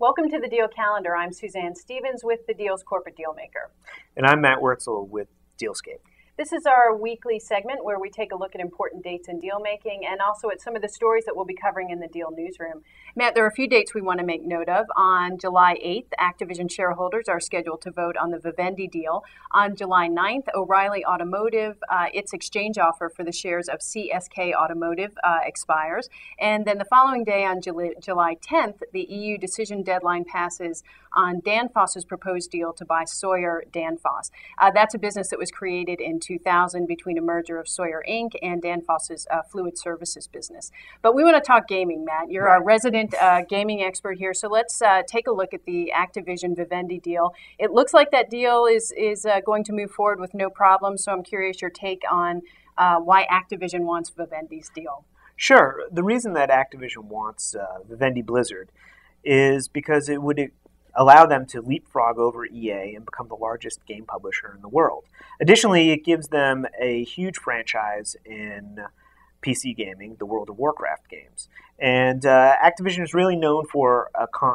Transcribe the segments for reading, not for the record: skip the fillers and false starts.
Welcome to the Deal Calendar. I'm Suzanne Stevens with the Deal's Corporate Dealmaker. And I'm Matt Wurtzel with Dealscape. This is our weekly segment where we take a look at important dates in deal making and also at some of the stories that we'll be covering in the Deal newsroom. Matt, there are a few dates we want to make note of. On July 8th, Activision shareholders are scheduled to vote on the Vivendi deal. On July 9th, O'Reilly Automotive, its exchange offer for the shares of CSK Automotive expires. And then the following day, on July 10th, the EU decision deadline passes on Danfoss's proposed deal to buy Sauer-Danfoss. That's a business that was created in 2000 between a merger of Sauer Inc. and Danfoss's fluid services business. But we want to talk gaming, Matt. You're our resident gaming expert here, so let's take a look at the Activision Vivendi deal. It looks like that deal is going to move forward with no problem, so I'm curious your take on why Activision wants Vivendi's deal. Sure. The reason that Activision wants Vivendi Blizzard is because it would allow them to leapfrog over EA and become the largest game publisher in the world. Additionally, it gives them a huge franchise in PC gaming, the World of Warcraft games. And Activision is really known for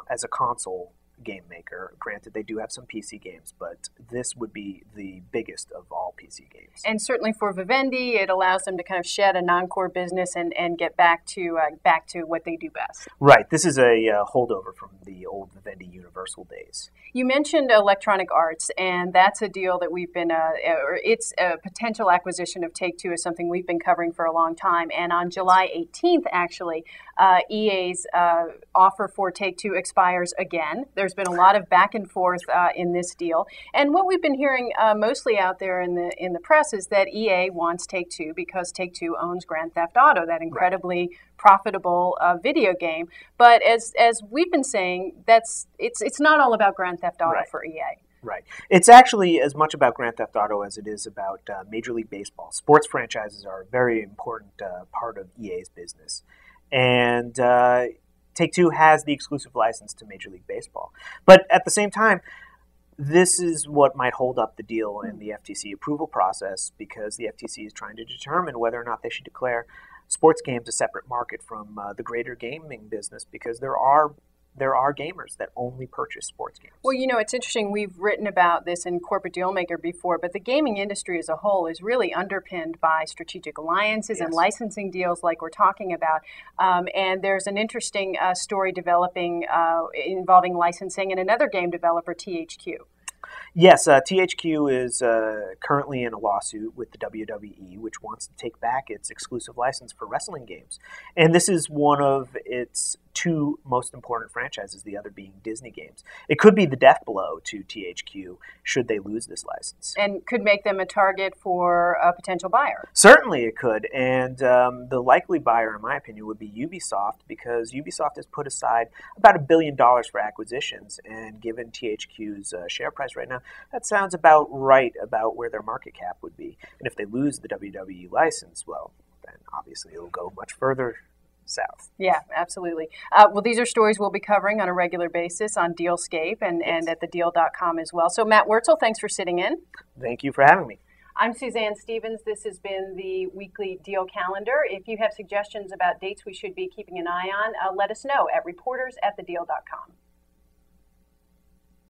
as a console game maker. Granted, they do have some PC games, but this would be the biggest of all PC games. And certainly for Vivendi, it allows them to kind of shed a non-core business and get back to what they do best. Right. This is a holdover from the old Vivendi Universal days. You mentioned Electronic Arts, and that's a deal that we've been, or it's a potential acquisition of Take-Two is something we've been covering for a long time. And on July 18th, actually, EA's offer for Take-Two expires again. There's been a lot of back and forth in this deal, and what we've been hearing mostly out there in the press is that EA wants Take-Two because Take-Two owns Grand Theft Auto, that incredibly profitable video game. But as we've been saying, it's not all about Grand Theft Auto for EA. Right. It's actually as much about Grand Theft Auto as it is about Major League Baseball. Sports franchises are a very important part of EA's business, and Take-Two has the exclusive license to Major League Baseball. But at the same time, this is what might hold up the deal in the FTC approval process, because the FTC is trying to determine whether or not they should declare sports games a separate market from the greater gaming business, because there are gamers that only purchase sports games. Well, you know, it's interesting. We've written about this in Corporate Dealmaker before, but the gaming industry as a whole is really underpinned by strategic alliances and licensing deals like we're talking about. And there's an interesting story developing involving licensing and another game developer, THQ. Yes, THQ is currently in a lawsuit with the WWE, which wants to take back its exclusive license for wrestling games. And this is one of its two most important franchises, the other being Disney games. It could be the death blow to THQ should they lose this license. And could make them a target for a potential buyer. Certainly it could. And the likely buyer, in my opinion, would be Ubisoft, because Ubisoft has put aside about $1 billion for acquisitions. And given THQ's share price right now, that sounds about right about where their market cap would be. And if they lose the WWE license, well, then obviously it'll go much further south. Yeah, absolutely. Well, these are stories we'll be covering on a regular basis on Dealscape and at thedeal.com as well. So, Matt Wurtzel, thanks for sitting in. Thank you for having me. I'm Suzanne Stevens. This has been the weekly Deal Calendar. If you have suggestions about dates we should be keeping an eye on, let us know at reporters@thedeal.com.